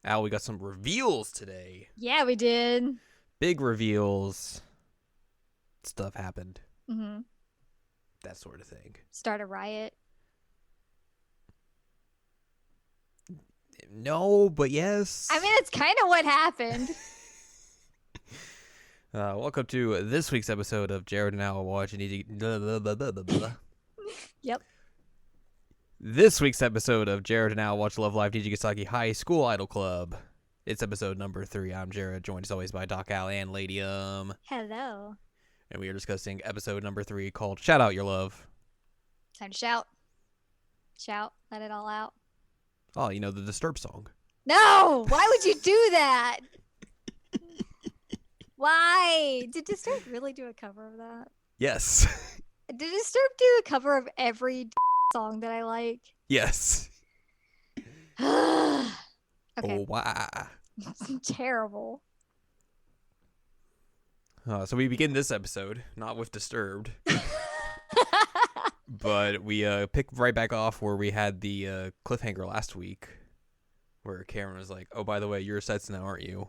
Al, we got some reveals today. Yeah, we did. Big reveals. Stuff happened. hmm That sort of thing. Start a riot. No, but yes. I mean, it's kind of what happened. Welcome to this week's episode of Jared and Al Watch Yep. This week's episode of Jared and Al Watch Love Live Nijigasaki High School Idol Club. It's episode number 3. I'm Jared, joined as always by Doc Al and Ladium. Hello. And we are discussing episode number 3 called Shout Out Your Love. Time to shout. Shout. Let it all out. Oh, you know, the Disturbed song. No! Why would you do that? Why? Did Disturbed really do a cover of that? Yes. Did Disturbed do a cover of every song that I like? Yes. Okay. Oh, wow. Terrible. So we begin this episode, not with Disturbed, but we pick right back off where we had the cliffhanger last week, where Cameron was like, oh, by the way, you're Setsuna, aren't you?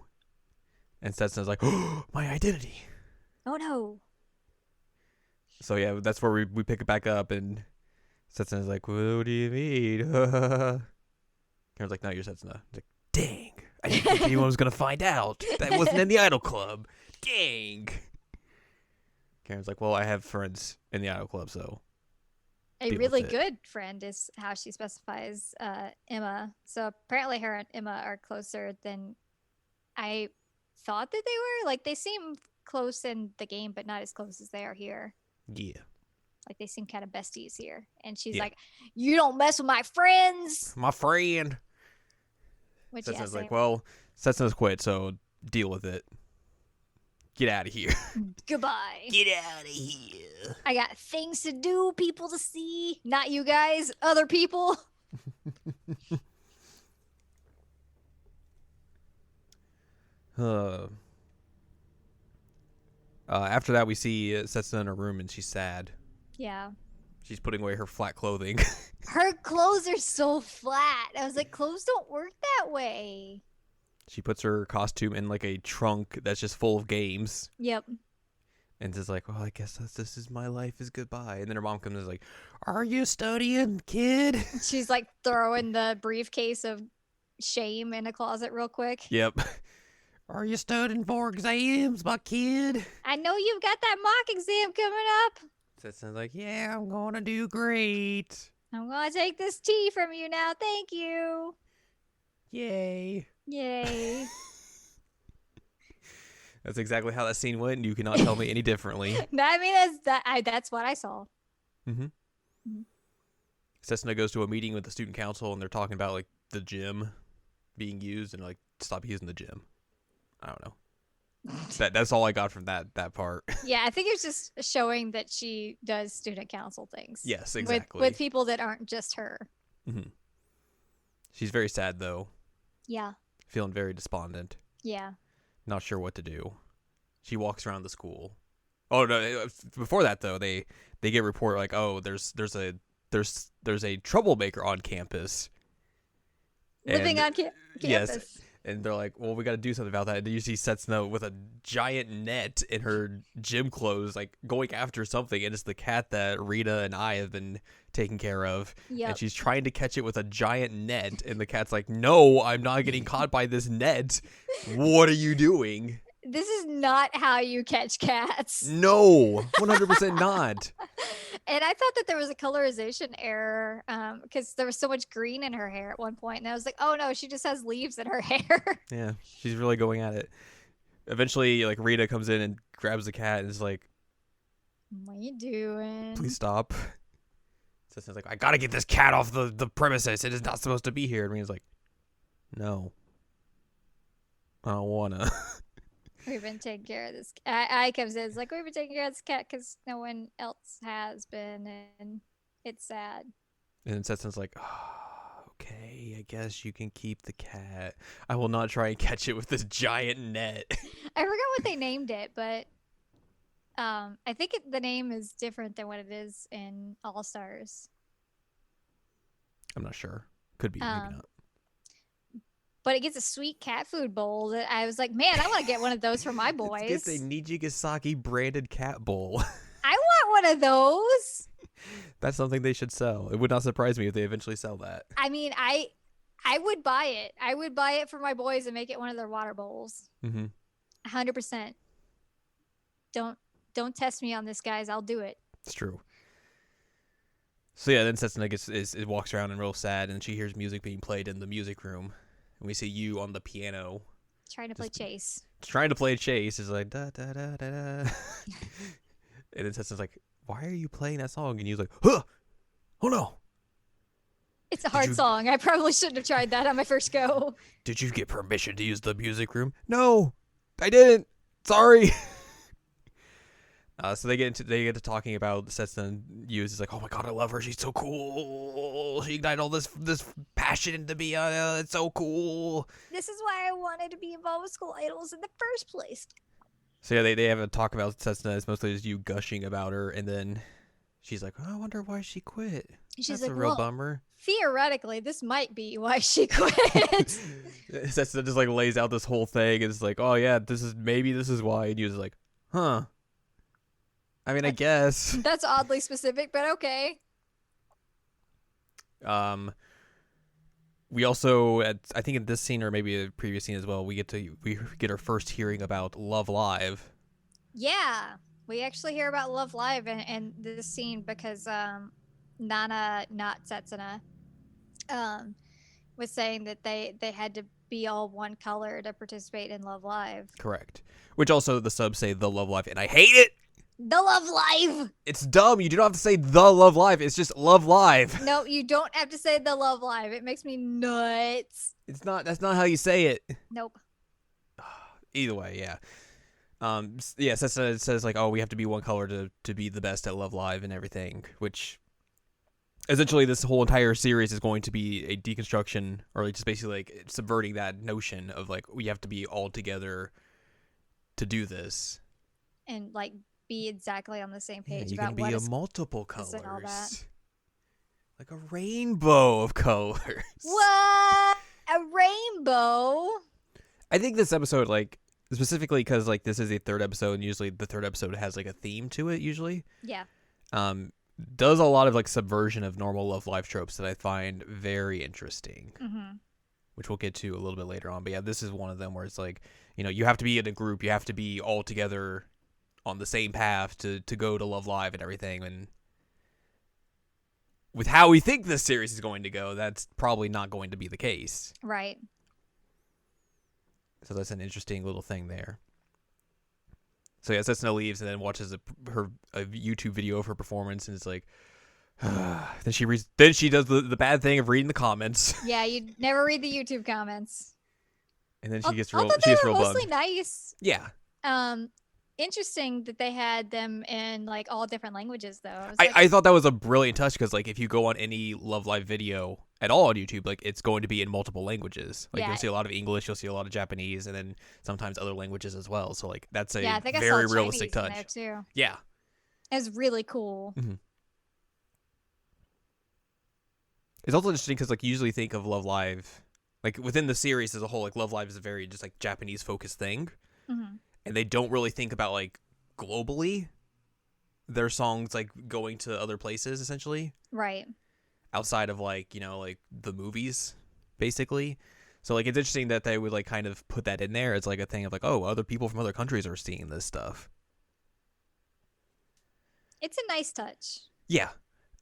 And Setsuna's like, oh, my identity. Oh no. So yeah, that's where we pick it back up, and Setsuna's like, what do you mean? Cameron's like, no, you're Setsuna. He's like, dang, I didn't think anyone was going to find out. That wasn't in the Idol Club. Dang. Karen's like, well, I have friends in the Idol Club, so A deal really with it. good friend is how she specifies Emma. So apparently her and Emma are closer than I thought that they were. Like, they seem close in the game, but not as close as they are here. Yeah. Like, they seem kind of besties here. And she's Yeah. like, you don't mess with my friends. My friend. Which, yeah, Setsuna's same. like, well, Setsuna's quit, so deal with it. Get out of here. Goodbye. Get out of here. I got things to do, people to see. Not you guys, other people. After that, we see Setsuna in her room, and she's sad. Yeah. She's putting away her flat clothing. Her clothes are so flat. I was like, clothes don't work that way. She puts her costume in like a trunk that's just full of games. Yep. And is like, well, I guess this is my life is goodbye. And then her mom comes and is like, are you studying, kid? She's like throwing the briefcase of shame in a closet real quick. Yep. Are you studying for exams, my kid? I know you've got that mock exam coming up. Setsuna's like, yeah, I'm going to do great. I'm going to take this tea from you now. Thank you. Yay. Yay. That's exactly how that scene went, and you cannot tell me any differently. I mean, that's what I saw. Mm-hmm. Setsuna goes to a meeting with the student council, and they're talking about like the gym being used, and like stop using the gym. I don't know. That's all I got from that part. Yeah, I think it's just showing that she does student council things. Yes, exactly. With people that aren't just her. Mm-hmm. She's very sad though, Yeah. feeling very despondent, Yeah. not sure what to do. She walks around the school. Oh no! Before that though, they get report like, oh, there's a troublemaker on campus. Living on campus. Yes. And they're like, well, we got to do something about that. And you see Setsuna with a giant net in her gym clothes, like going after something. And it's the cat that Rita and I have been taking care of. Yep. And she's trying to catch it with a giant net. And the cat's like, no, I'm not getting caught by this net. What are you doing? This is not how you catch cats. No, 100% not. And I thought that there was a colorization error because there was so much green in her hair at one point. And I was like, oh no, she just has leaves in her hair. Yeah, she's really going at it. Eventually, like, Rita comes in and grabs the cat and is like, What are you doing? please stop. Setsuna's like, I gotta get this cat off the premises. It is not supposed to be here. And Rita's like, no, I don't wanna. We've been taking care of this. I comes in. It's like, we've been taking care of this cat because no one else has been. And it's sad. And Setsuna's like, oh, okay, I guess you can keep the cat. I will not try and catch it with this giant net. I forgot what they named it, but I think the name is different than what it is in All Stars. I'm not sure. Could be, maybe not. but it gets a sweet cat food bowl that I was like, man, I want to get one of those for my It gets a boys. Nijigasaki branded cat bowl. I want one of those. That's something they should sell. It would not surprise me if they eventually sell that. I mean, I would buy it. I would buy it for my boys and make it one of their water bowls. Mm-hmm. 100%. Don't test me on this, guys. I'll do it. It's true. So yeah, then Setsuna it walks around and real sad, and she hears music being played in the music room, and we see you on the piano Trying to play chase. trying to play chase. Is like da da da da da, and then Setsuna's like, "Why are you playing that song?" And you're like, "Huh, oh no, It's a hard song. I probably shouldn't have tried that on my first go. did you get permission to use the music room?" "No, I didn't. Sorry." So they get to talking about Setsuna Use. It's like, oh my god, I love her. She's so cool. She ignited all this passion into me. It's so cool. This is why I wanted to be involved with School Idols in the first place. So yeah, they have a talk about Setsuna. It's mostly just you gushing about her, and then she's like, oh, I wonder why she quit. She's That's like, a real well, bummer. Theoretically, this might be why she quit. Setsuna just like lays out this whole thing, and it's like, oh yeah, this is why. And you're just like, huh. I mean, I guess. That's oddly specific, but okay. We also, I think in this scene or maybe a previous scene as well, we get our first hearing about Love Live. Yeah, we actually hear about Love Live and this scene because Nana, not Setsuna, was saying that they had to be all one color to participate in Love Live. Correct. Which also the subs say the Love Live, and I hate it. The Love Live. It's dumb. You don't have to say the Love Live. It's just Love Live. No, you don't have to say the Love Live. It makes me nuts. It's not. That's not how you say it. Nope. Either way, yeah. Yeah. It says like, oh, we have to be one color to be the best at Love Live and everything. Which essentially, this whole entire series is going to be a deconstruction, or like just basically like subverting that notion of like we have to be all together to do this. And like be exactly on the same page you about can what be is multiple and all that. colors, like a rainbow of colors. What? A rainbow? I think this episode, like specifically because like this is the third episode, and usually the third episode has like a theme to it. Usually, Yeah. Does a lot of like subversion of normal Love Live tropes that I find very interesting, which we'll get to a little bit later on. But yeah, this is one of them where it's like, you know, you have to be in a group, you have to be all together on the same path to go to Love Live and everything. And with how we think this series is going to go, that's probably not going to be the case. Right. So that's an interesting little thing there. So yeah, Setsuna leaves and then watches a YouTube video of her performance, and it's like, then she reads. Then she does the bad thing of reading the comments. Yeah, you never read the YouTube comments. And then she gets Although real. She gets real mostly bummed. nice. Yeah. Interesting that they had them in like all different languages though. I thought that was a brilliant touch because like if you go on any Love Live video at all on YouTube, like it's going to be in multiple languages. Like Yeah. you'll see a lot of English, you'll see a lot of Japanese, and then sometimes other languages as well. So like that's a I think I very saw realistic Chinese in touch. there too. Yeah. It was really cool. Mm-hmm. It's also interesting because like you usually think of Love Live, like within the series as a whole, like Love Live is a very just like Japanese focused thing, and they don't really think about like globally their songs like going to other places essentially, Right. outside of like, you know, like the movies basically. So like it's interesting that they would like kind of put that in there as like a thing of like, oh, other people from other countries are seeing this stuff. It's a nice touch. Yeah.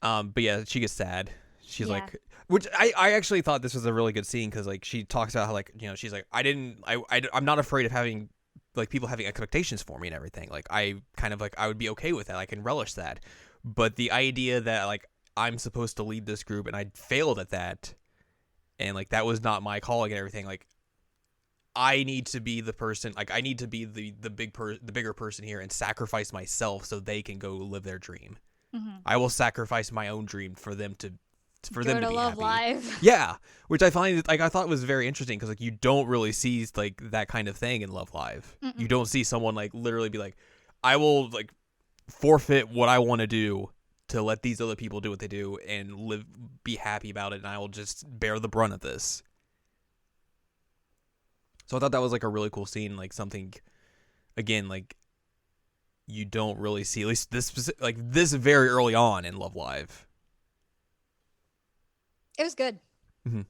But yeah, she gets sad. She's Yeah. like, which I actually thought this was a really good scene because like she talks about how like, you know, she's like, I'm not afraid of having like people having expectations for me and everything. Like I kind of like I would be okay with that. I can relish that. But the idea that like I'm supposed to lead this group and I failed at that, and like that was not my calling and everything. Like I need to be the person. Like I need to be the bigger person here and sacrifice myself so they can go live their dream. I will sacrifice my own dream for them to Go be Love happy. Live. Yeah, which I find like I thought was very interesting because like you don't really see like that kind of thing in Love Live. You don't see someone like literally be like, I will like forfeit what I want to do to let these other people do what they do and be happy about it, and I will just bear the brunt of this. So I thought that was like a really cool scene, like something again like you don't really see, at least like this very early on in Love Live. It was good. Mm-hmm.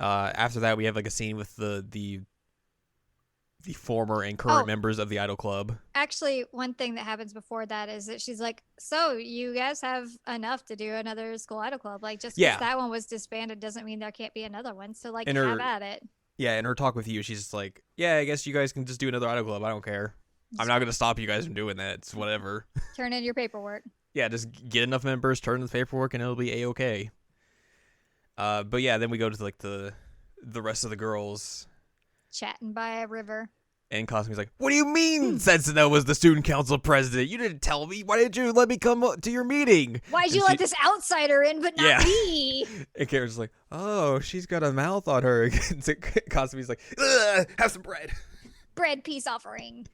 After that, we have like a scene with the former and current Oh, members of the Idol Club. actually, one thing that happens before that is that she's like, "So you guys have enough to do another school idol club? Like, just because Yeah, that one was disbanded doesn't mean there can't be another one. So like, in have her at it. in her talk with you, she's just like, yeah, I guess you guys can just do another Idol Club. I don't care. I'm Just not gonna stop you guys from doing that. It's whatever. turn in your paperwork." Yeah, just get enough members, turn in the paperwork, and it'll be a-okay. But yeah, then we go to like the rest of the girls. Chatting by a river. And Cosmi's like, what do you mean Setsuna was the student council president? You didn't tell me. Why didn't you let me come to your meeting? Why'd you let this outsider in, but not Yeah. me? And Karen's like, oh, she's got a mouth on her. Cosmi's like, have some bread. Bread peace offering.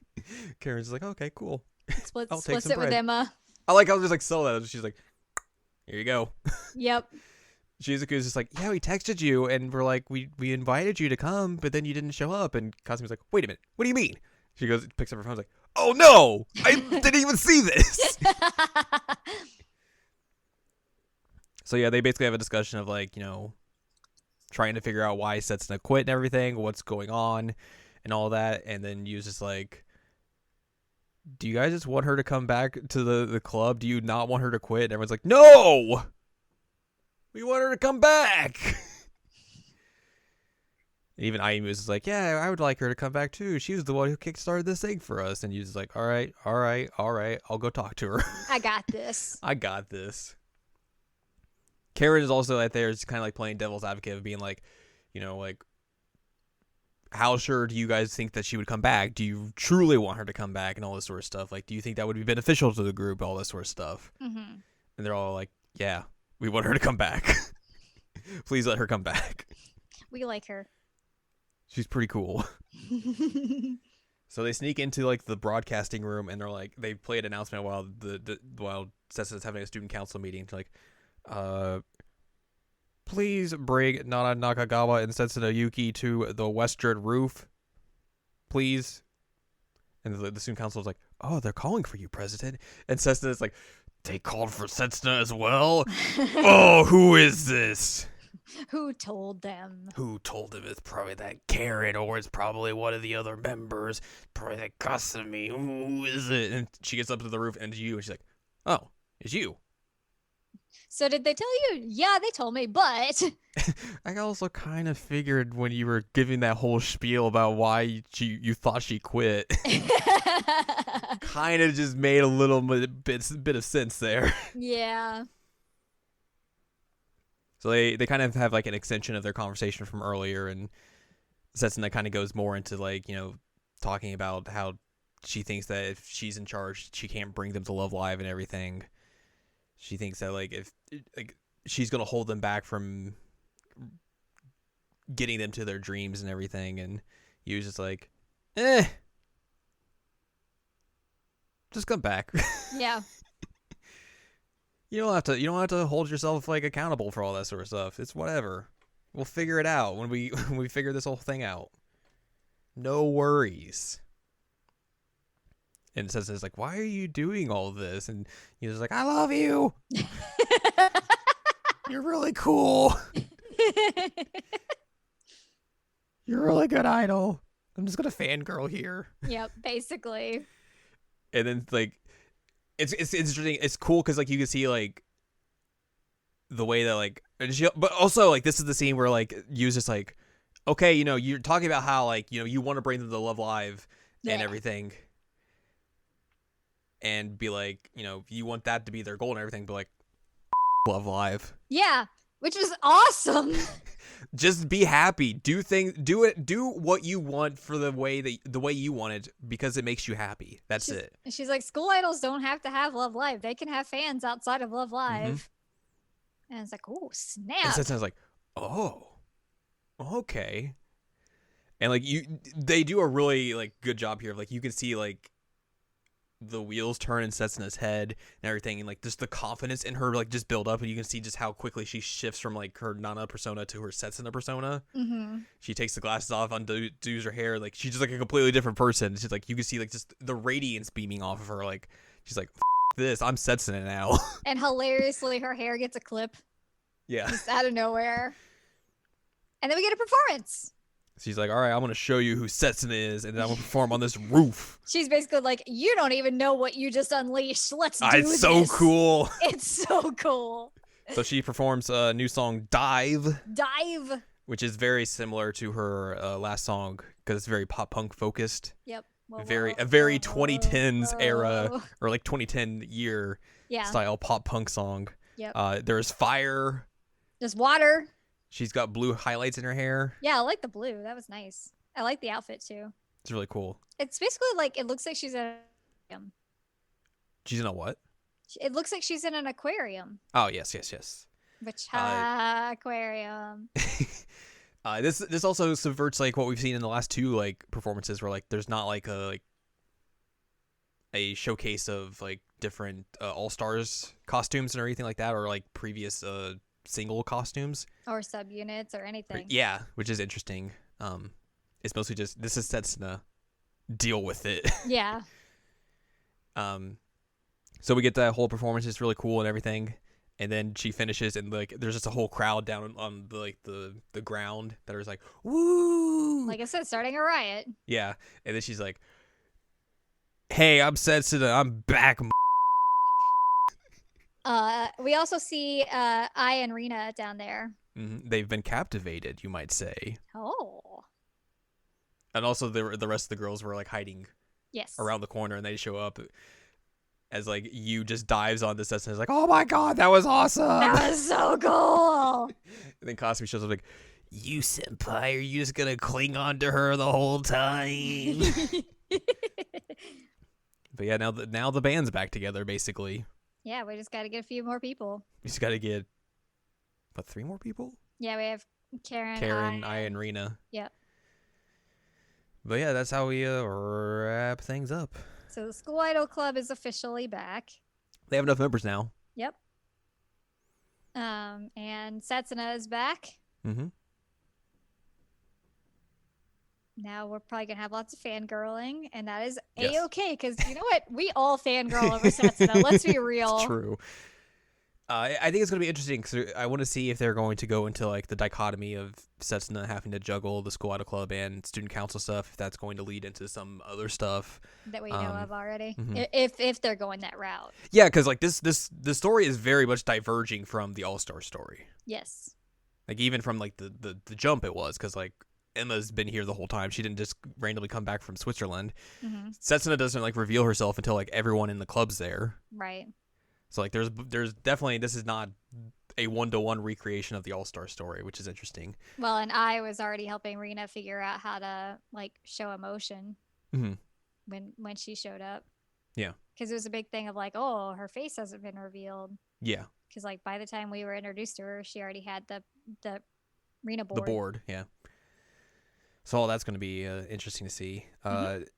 Karen's like, okay, cool. Split I'll take splits some it with bread. Emma. I like how just like sell that. She's like, here you go. Yep. Shizuku's just like, yeah, we texted you and we're like, we invited you to come, but then you didn't show up. And Cosmi's like, wait a minute, what do you mean? She goes, picks up her phone, is like, oh no, I didn't even see this. So yeah, they basically have a discussion of like, trying to figure out why Setsuna quit and everything, what's going on, and all that. And then Yu's just like, do you guys just want her to come back to the club? Do you not want her to quit? And everyone's like, no, we want her to come back. Even Ayumu was like, yeah, I would like her to come back too. She was the one who kickstarted this thing for us. And Yu's like, all right, I'll go talk to her. I got this. I got this. Karen is also out there, just kind of like playing devil's advocate of being like, like, how sure do you guys think that she would come back? Do you truly want her to come back and all this sort of stuff? Like, do you think that would be beneficial to the group? All this sort of stuff. Mm-hmm. And they're all like, yeah, we want her to come back. Please let her come back. We like her. She's pretty cool. So they sneak into like the broadcasting room and they're like, they play an announcement while while Setsuna's having a student council meeting. It's like, please bring Nana Nakagawa and Setsuna Yuki to the western roof, please. And the student council is like, oh, they're calling for you, President. And Setsuna's like, they called for Setsuna as well? Oh, who is this? Who told them? Who told them? It's probably that Karen, or it's probably one of the other members. Probably that Kasumi. Who is it? And she gets up to the roof and it's you, and she's like, oh, it's you. So did they tell you? Yeah, they told me, but I also kind of figured when you were giving that whole spiel about why you thought she quit, kind of just made a little bit of sense there. Yeah. So they kind of have like an extension of their conversation from earlier, and Setsuna kind of goes more into like, talking about how she thinks that if she's in charge, she can't bring them to Love Live and everything. She thinks that like if she's gonna hold them back from getting them to their dreams and everything, and he was just like, just come back. Yeah. You don't have to hold yourself like accountable for all that sort of stuff. It's whatever. We'll figure it out when we figure this whole thing out. No worries. And Setsuna is like, why are you doing all this? And he's like, I love you. You're really cool. You're a really good idol. I'm just gonna fangirl here. Yep, basically. And then like, it's interesting. It's cool because like you can see like the way that like, but also like this is the scene where like Yu's just like, okay, you're talking about how like you want to bring them to Love Live and everything. And be like, you want that to be their goal and everything, but like, Love Live. Yeah, which was awesome. Just be happy. Do what you want for the way you want it because it makes you happy. That's it. She's like, school idols don't have to have Love Live. They can have fans outside of Love Live. Mm-hmm. And it's like, oh, snap. And I was like, oh, okay. And like they do a really like good job here. Like you can see like the wheels turn in Setsuna's head and everything, and like just the confidence in her like just build up, and you can see just how quickly she shifts from like her Nana persona to her Setsuna persona. Mm-hmm. She takes the glasses off, undoes her hair, like she's just like a completely different person. She's like, you can see like just the radiance beaming off of her. Like she's like, this, I'm Setsuna now. And hilariously, her hair gets a clip Yeah. just out of nowhere. And then we get a performance. She's like, all right, I'm going to show you who Setsuna is, and then I'm going to perform on this roof. She's basically like, you don't even know what you just unleashed. Let's do this. It's so cool. It's so cool. So she performs a new song, Dive, Dive. which is very similar to her last song because it's very pop punk focused. Yep. Whoa, A very 2010s era, whoa. or like 2010 year Yeah. style pop punk song. Yep. There's fire. There's water. She's got blue highlights in her hair. Yeah, I like the blue. That was nice. I like the outfit too. It's really cool. It's basically like, it looks like she's in an aquarium. She's in a what? It looks like she's in an aquarium. Oh, yes. Which aquarium? This also subverts like what we've seen in the last two like performances, where like there's not like a showcase of like different all-stars costumes and everything like that, or like previous single costumes Or subunits or anything. Yeah, which is interesting. It's mostly just, this is Setsuna, deal with it. Yeah. So we get that whole performance. It's really cool and everything, and then she finishes, and like there's just a whole crowd down on the like the ground that is like, woo, Like I said, starting a riot. yeah. And then she's like, hey, I'm Setsuna, I'm back. We also see Ai and Rina down there. They've been captivated, you might say. Oh. And also the rest of the girls were like hiding Yes. around the corner, and they show up as like you just dives on this and is like, oh my god, that was awesome. That was so cool. And then Kasumi shows up like, you senpai, are you just gonna cling on to her the whole time? But yeah, now the band's back together basically. Yeah, we just got to get a few more people. We just gotta get, what, 3 more people? Yeah, we have Karen, Ai, and Rina. Yep. But yeah, that's how we wrap things up. So the School Idol Club is officially back. They have enough members now. Yep. And Setsuna is back. Mm-hmm. Now we're probably gonna have lots of fangirling, and that is Yes. A-okay, because you know what? We all fangirl over Setsuna. Let's be real. It's true. I think it's going to be interesting because I want to see if they're going to go into like the dichotomy of Setsuna having to juggle the School Idol Club and student council stuff. If that's going to lead into some other stuff That we know of already. mhm. If they're going that route. Yeah, because like the story is very much diverging from the All-Star story. Yes. Like even from like the jump it was, because like Emma's been here the whole time. She didn't just randomly come back from Switzerland. Mm-hmm. Setsuna doesn't like reveal herself until like everyone in the club's there. Right. So like there's definitely, this is not a 1-to-1 recreation of the All-Star story, which is interesting. Well, and I was already helping Rena figure out how to like show emotion Mm-hmm. when she showed up. Yeah. Because it was a big thing of like, oh, her face hasn't been revealed. Yeah. Because like by the time we were introduced to her, she already had the Rena board. The board, yeah. So all that's going to be interesting to see.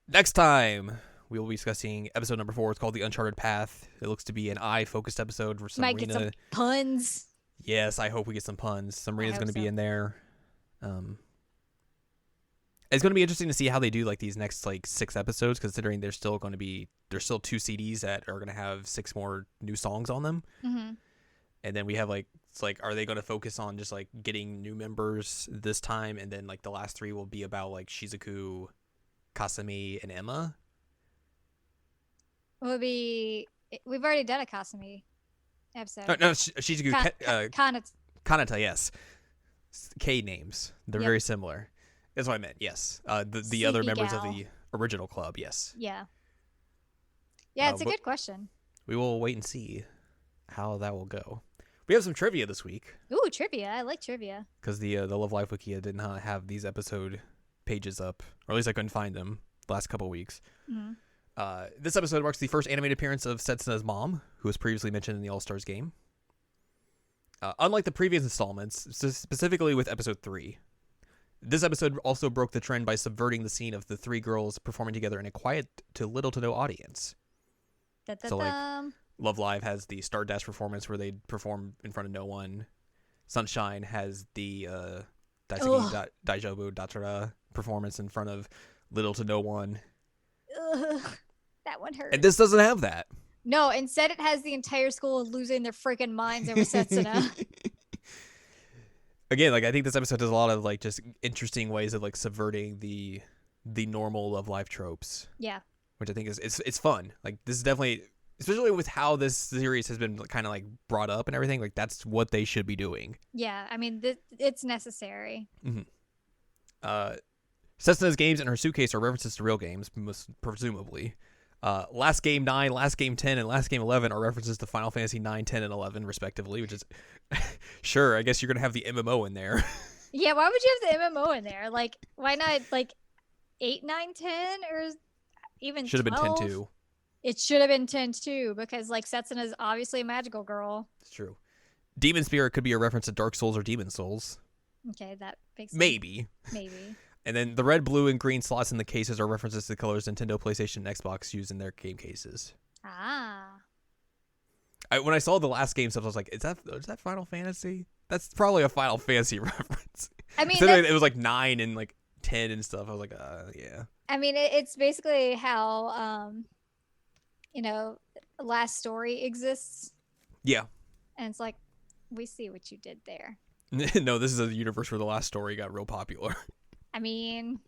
Next time, we will be discussing episode number 4. It's called The Uncharted Path. It looks to be an eye-focused episode for some Might get some puns. Yes, I hope we get some puns. Some I Rena's hope going to be so. in there. It's going to be interesting to see how they do like these next like 6 episodes, considering there's still 2 CDs that are going to have 6 more new songs on them. Mm-hmm. And then we have like, it's like, are they going to focus on just like getting new members this time, and then like the last 3 will be about like Shizuku, Kasumi, and Emma? It would be. We've already done a Kasumi episode. No, Shizuku, Kanata. Kanata, yes. K names, they're Yep. very similar. That's what I meant. Yes, the other Sleepy members gal. of the original club. Yes, Yeah. Yeah, it's a but- good question. we will wait and see how that will go. We have some trivia this week Ooh, trivia. I like trivia. because the Love Life Wikia did not have these episode pages up, or at least I couldn't find them the last couple weeks. Mm-hmm. This episode marks the first animated appearance of Setsuna's mom, who was previously mentioned in the All-Stars game. Unlike the previous installments, specifically with episode 3, this episode also broke the trend by subverting the scene of the 3 girls performing together in a quiet to little to no audience. So like Love Live has the Stardust performance where they perform in front of no one. Sunshine has the Daisuke Daijobu Datura performance in front of little to no one. Ugh, that one hurt. And this doesn't have that. No, instead it has the entire school losing their freaking minds over Setsuna. Again, like I think this episode does a lot of like just interesting ways of like subverting the normal Love Live tropes. Yeah. Which I think is it's fun. Like this is definitely, especially with how this series has been kind of like brought up and everything, like that's what they should be doing. Yeah, I mean it's necessary. Setsuna's games in her suitcase are references to real games, most presumably. Last Game 9, Last Game 10, and Last Game 11 are references to Final Fantasy 9, 10, and 11, respectively, which is, sure, I guess you're going to have the MMO in there. Yeah, why would you have the MMO in there? Like, why not, like, 8, 9, 10, or even Should have 12? been 10 too. It should have been 10 too, because, like, Setsuna is obviously a magical girl. It's true. Demon Spirit could be a reference to Dark Souls or Demon Souls. Okay, that makes sense. Maybe. And then the red, blue, and green slots in the cases are references to the colors Nintendo, PlayStation, and Xbox use in their game cases. Ah. When I saw the last game stuff, I was like, is that Final Fantasy? That's probably a Final Fantasy reference. I mean, it was like 9 and like 10 and stuff. I was like, yeah. I mean, it's basically how, Last Story exists. Yeah. And it's like, we see what you did there. No, this is a universe where the last story got real popular. I mean,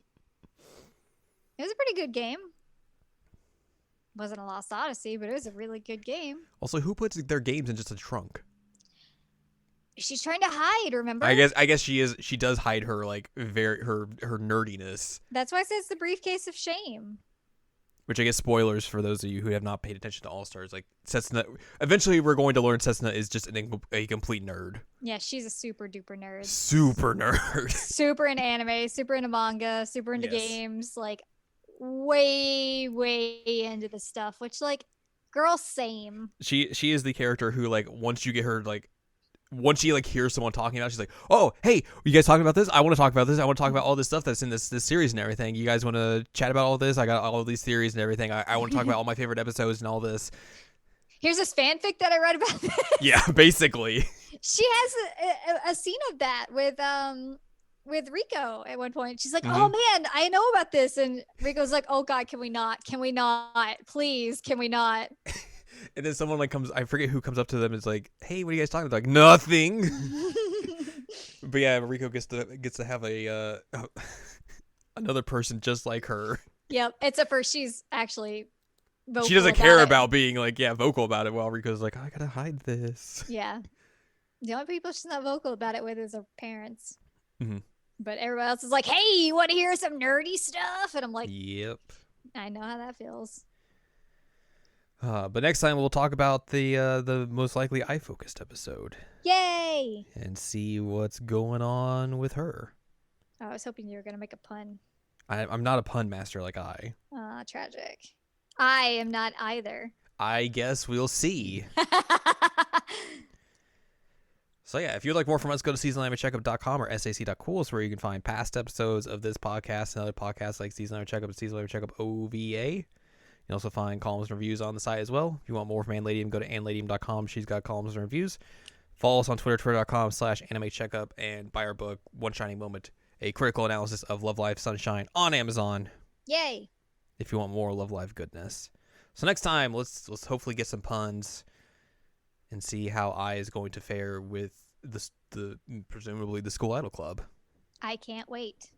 it was a pretty good game. Wasn't a Lost Odyssey, but it was a really good game. Also, who puts their games in just a trunk? She's trying to hide, remember? I guess she does hide her like her nerdiness. That's why I said it's the briefcase of shame. Which I guess spoilers for those of you who have not paid attention to All Stars. Like Setsuna, eventually we're going to learn Setsuna is just a complete nerd. Yeah, she's a super duper nerd. Super nerd. Super into anime, super into manga, super into games. Like way into the stuff. Which like, girl, same. She is the character who like once you get her like. Once she like hears someone talking about it, she's like, oh, hey, you guys talking about this? I want to talk about this. I want to talk about all this stuff that's in this series and everything. You guys want to chat about all this? I got all these theories and everything. I want to talk about all my favorite episodes and all this. Here's this fanfic that I read about this. Yeah, basically. She has a scene of that with Rico at one point. She's like, oh man, I know about this. And Rico's like, oh God, can we not? Can we not? Please, can we not? And then someone like comes, I forget who comes up to them and is like, hey, what are you guys talking about? Like, nothing. But yeah, Rico gets to have a another person just like her. Yep, except for she's actually vocal. She doesn't care about being like, vocal about it, while Rico's like, I gotta hide this. Yeah. The only people she's not vocal about it with is her parents. Mm-hmm. But everybody else is like, hey, you want to hear some nerdy stuff? And I'm like, yep. I know how that feels. But next time we'll talk about the most likely eye-focused episode. Yay! And see what's going on with her. Oh, I was hoping you were going to make a pun. I'm not a pun master like I. Tragic. I am not either. I guess we'll see. So yeah, if you'd like more from us, go to seasonalinemecheckup.com or sac.cool, where you can find past episodes of this podcast and other podcasts like Season Anime Checkup and Season Anime Checkup OVA. You can also find columns and reviews on the site as well. If you want more from Anladium, go to anladium.com. She's got columns and reviews. Follow us on Twitter, twitter.com/animecheckup, and buy our book, One Shining Moment, a critical analysis of Love Live Sunshine on Amazon. Yay! If you want more Love Live goodness. So next time, let's hopefully get some puns and see how I is going to fare with the presumably the School Idol Club. I can't wait.